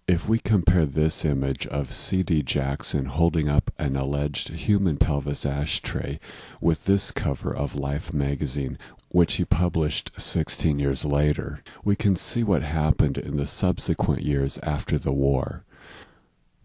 If we compare this image of C.D. Jackson holding up an alleged human pelvis ashtray with this cover of Life magazine, which he published 16 years later, we can see what happened in the subsequent years after the war.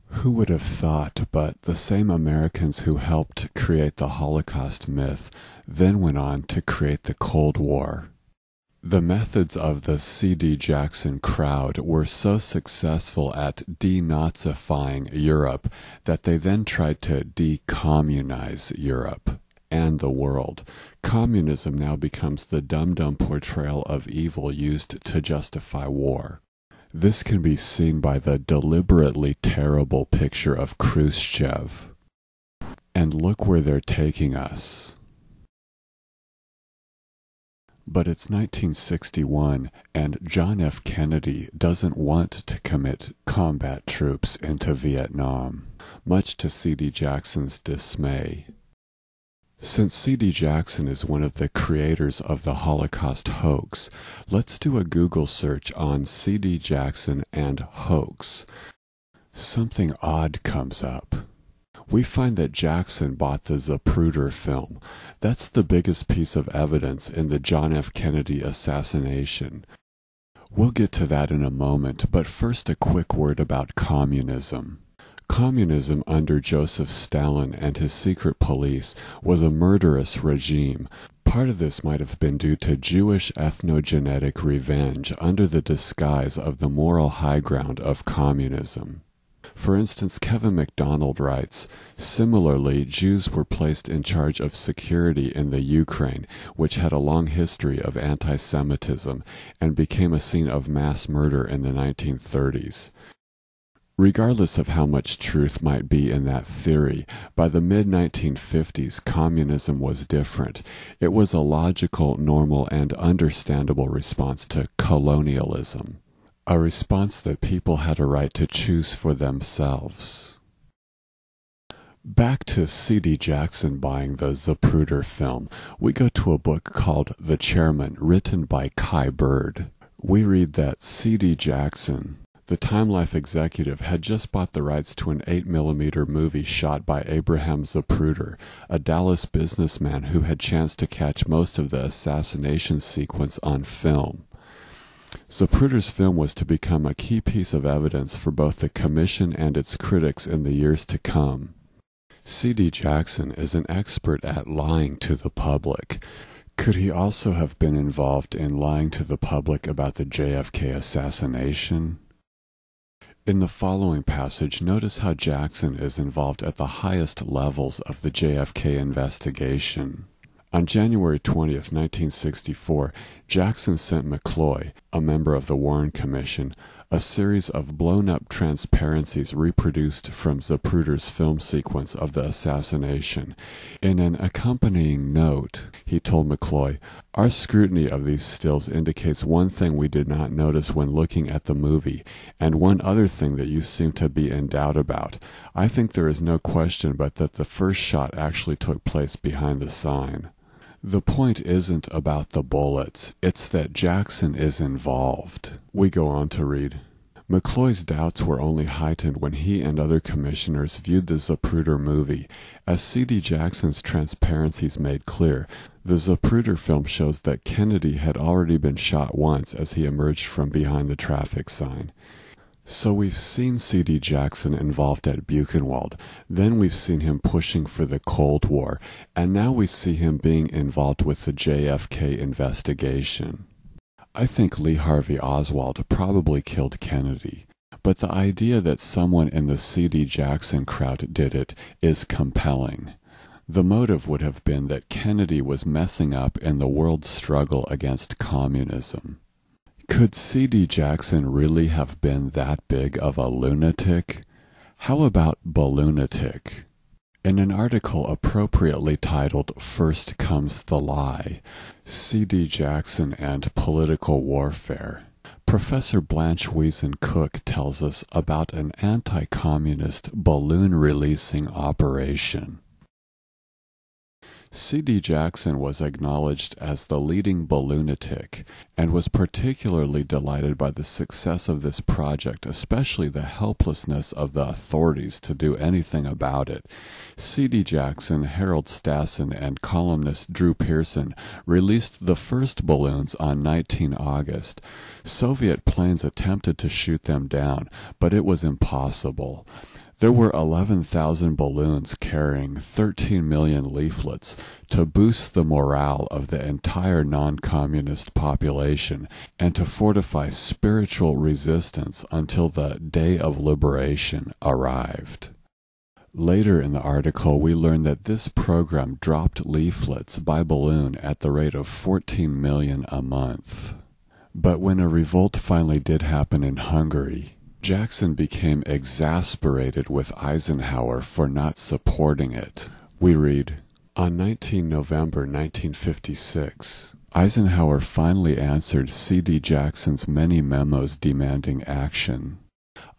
Who would have thought, but the same Americans who helped create the Holocaust myth then went on to create the Cold War. The methods of the C.D. Jackson crowd were so successful at denazifying Europe that they then tried to decommunize Europe and the world. Communism now becomes the dum-dum portrayal of evil used to justify war. This can be seen by the deliberately terrible picture of Khrushchev. And look where they're taking us. But it's 1961, and John F. Kennedy doesn't want to commit combat troops into Vietnam, much to C.D. Jackson's dismay. Since C.D. Jackson is one of the creators of the Holocaust hoax, let's do a Google search on C.D. Jackson and hoax. Something odd comes up. We find that Jackson bought the Zapruder film. That's the biggest piece of evidence in the John F. Kennedy assassination. We'll get to that in a moment, but first a quick word about communism. Communism under Joseph Stalin and his secret police was a murderous regime. Part of this might have been due to Jewish ethnogenetic revenge under the disguise of the moral high ground of communism. For instance, Kevin MacDonald writes, similarly, Jews were placed in charge of security in the Ukraine, which had a long history of anti-Semitism and became a scene of mass murder in the 1930s. Regardless of how much truth might be in that theory, by the mid-1950s, communism was different. It was a logical, normal, and understandable response to colonialism. A response that people had a right to choose for themselves. Back to C.D. Jackson buying the Zapruder film, we go to a book called The Chairman, written by Kai Bird. We read that C.D. Jackson, the Time Life executive, had just bought the rights to an 8mm movie shot by Abraham Zapruder, a Dallas businessman who had chanced to catch most of the assassination sequence on film. Zapruder's film was to become a key piece of evidence for both the Commission and its critics in the years to come. C.D. Jackson is an expert at lying to the public. Could he also have been involved in lying to the public about the JFK assassination? In the following passage, notice how Jackson is involved at the highest levels of the JFK investigation. On January 20th, 1964, Jackson sent McCloy, a member of the Warren Commission, a series of blown-up transparencies reproduced from Zapruder's film sequence of the assassination. In an accompanying note, he told McCloy, "Our scrutiny of these stills indicates one thing we did not notice when looking at the movie, and one other thing that you seem to be in doubt about. I think there is no question but that the first shot actually took place behind the sign." The point isn't about the bullets, it's that Jackson is involved. We go on to read, McCloy's doubts were only heightened when he and other commissioners viewed the Zapruder movie. As C.D. Jackson's transparencies made clear, the Zapruder film shows that Kennedy had already been shot once as he emerged from behind the traffic sign. So we've seen C.D. Jackson involved at Buchenwald, then we've seen him pushing for the Cold War, and now we see him being involved with the JFK investigation. I think Lee Harvey Oswald probably killed Kennedy, but the idea that someone in the C.D. Jackson crowd did it is compelling. The motive would have been that Kennedy was messing up in the world's struggle against communism. Could C.D. Jackson really have been that big of a lunatic? How about balloonatic? In an article appropriately titled First Comes the Lie, C.D. Jackson and Political Warfare, Professor Blanche Wiesen Cook tells us about an anti-communist balloon-releasing operation. C.D. Jackson was acknowledged as the leading balloonatic and was particularly delighted by the success of this project, especially the helplessness of the authorities to do anything about it. C.D. Jackson, Harold Stassen, and columnist Drew Pearson released the first balloons on 19 August. Soviet planes attempted to shoot them down, but it was impossible. There were 11,000 balloons carrying 13 million leaflets to boost the morale of the entire non-communist population and to fortify spiritual resistance until the day of liberation arrived. Later in the article, we learn that this program dropped leaflets by balloon at the rate of 14 million a month. But when a revolt finally did happen in Hungary, Jackson became exasperated with Eisenhower for not supporting it. We read, on 19 November 1956, Eisenhower finally answered C.D. Jackson's many memos demanding action.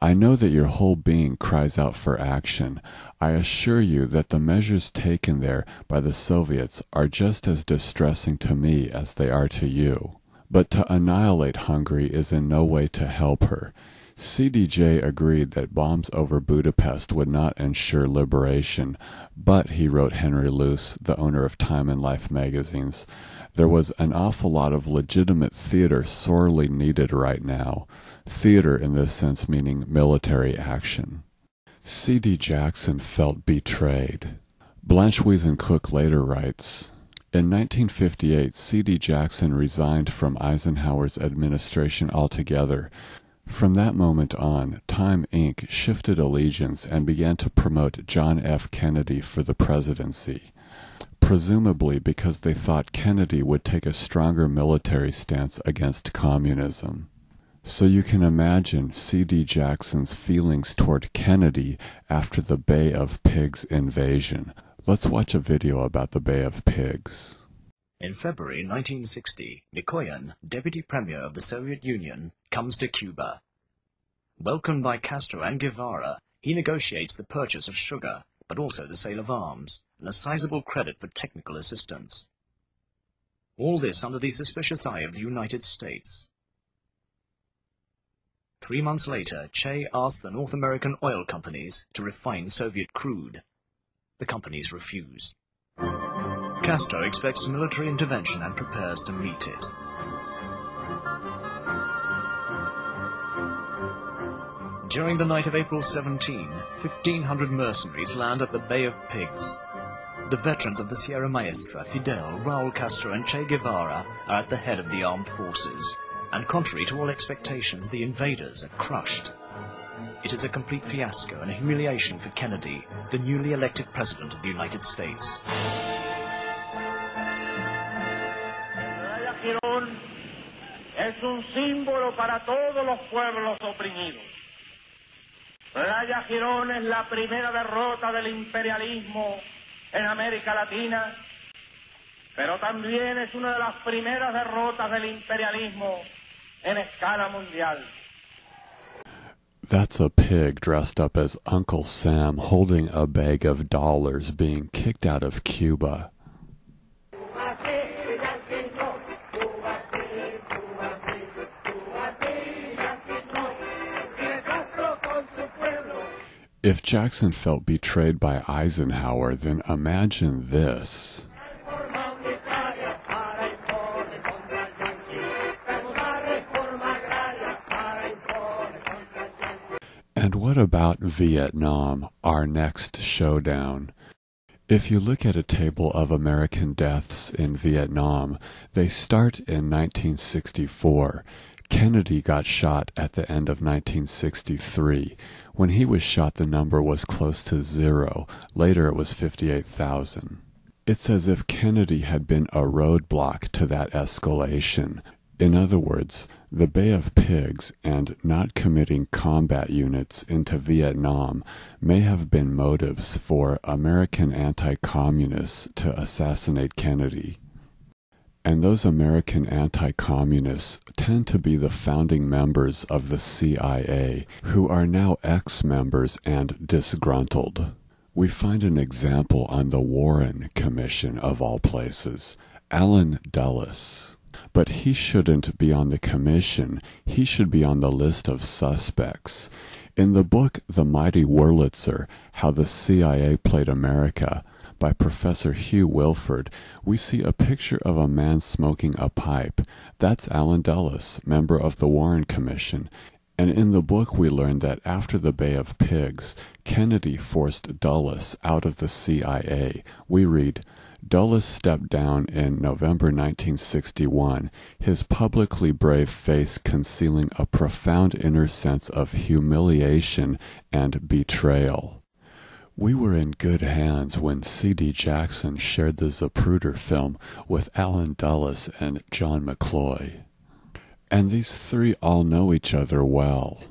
I know that your whole being cries out for action. I assure you that the measures taken there by the Soviets are just as distressing to me as they are to you. But to annihilate Hungary is in no way to help her. CDJ agreed that bombs over Budapest would not ensure liberation, but, he wrote Henry Luce, the owner of Time and Life magazines, there was an awful lot of legitimate theater sorely needed right now. Theater in this sense meaning military action. C.D. Jackson felt betrayed. Blanche Wiesen-Cook later writes, in 1958, C.D. Jackson resigned from Eisenhower's administration altogether. From that moment on, Time Inc. shifted allegiance and began to promote John F. Kennedy for the presidency, presumably because they thought Kennedy would take a stronger military stance against communism. So you can imagine C.D. Jackson's feelings toward Kennedy after the Bay of Pigs invasion. Let's watch a video about the Bay of Pigs. In February 1960, Mikoyan, deputy premier of the Soviet Union, comes to Cuba. Welcomed by Castro and Guevara, he negotiates the purchase of sugar, but also the sale of arms, and a sizable credit for technical assistance. All this under the suspicious eye of the United States. 3 months later, Che asked the North American oil companies to refine Soviet crude. The companies refused. Castro expects military intervention and prepares to meet it. During the night of April 17, 1,500 mercenaries land at the Bay of Pigs. The veterans of the Sierra Maestra, Fidel, Raul Castro and Che Guevara are at the head of the armed forces, and contrary to all expectations, the invaders are crushed. It is a complete fiasco and a humiliation for Kennedy, the newly elected President of the United States. Girón es un símbolo para todos los pueblos oprimidos. Playa Girón es la primera derrota del imperialismo en América Latina, pero también es una de las primeras derrotas del imperialismo en escala mundial. That's a pig dressed up as Uncle Sam holding a bag of dollars being kicked out of Cuba. If Jackson felt betrayed by Eisenhower, then imagine this. And what about Vietnam, our next showdown? If you look at a table of American deaths in Vietnam, they start in 1964. Kennedy got shot at the end of 1963. When he was shot, the number was close to 0. Later, it was 58,000. It's as if Kennedy had been a roadblock to that escalation. In other words, the Bay of Pigs and not committing combat units into Vietnam may have been motives for American anti-communists to assassinate Kennedy. And those American anti-communists tend to be the founding members of the CIA, who are now ex-members and disgruntled. We find an example on the Warren Commission of all places, Allen Dulles. But he shouldn't be on the commission, he should be on the list of suspects. In the book The Mighty Wurlitzer, How the CIA Played America, by Professor Hugh Wilford, we see a picture of a man smoking a pipe. That's Allen Dulles, member of the Warren Commission. And in the book we learn that after the Bay of Pigs, Kennedy forced Dulles out of the CIA. We read, Dulles stepped down in November 1961, his publicly brave face concealing a profound inner sense of humiliation and betrayal. We were in good hands when C.D. Jackson shared the Zapruder film with Allen Dulles and John McCloy. And these three all know each other well.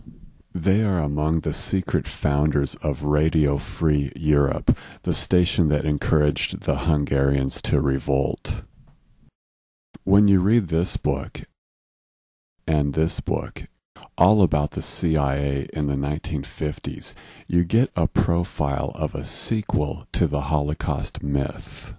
They are among the secret founders of Radio Free Europe, the station that encouraged the Hungarians to revolt. When you read this book, and this book, all about the CIA in the 1950s, you get a profile of a sequel to the Holocaust myth.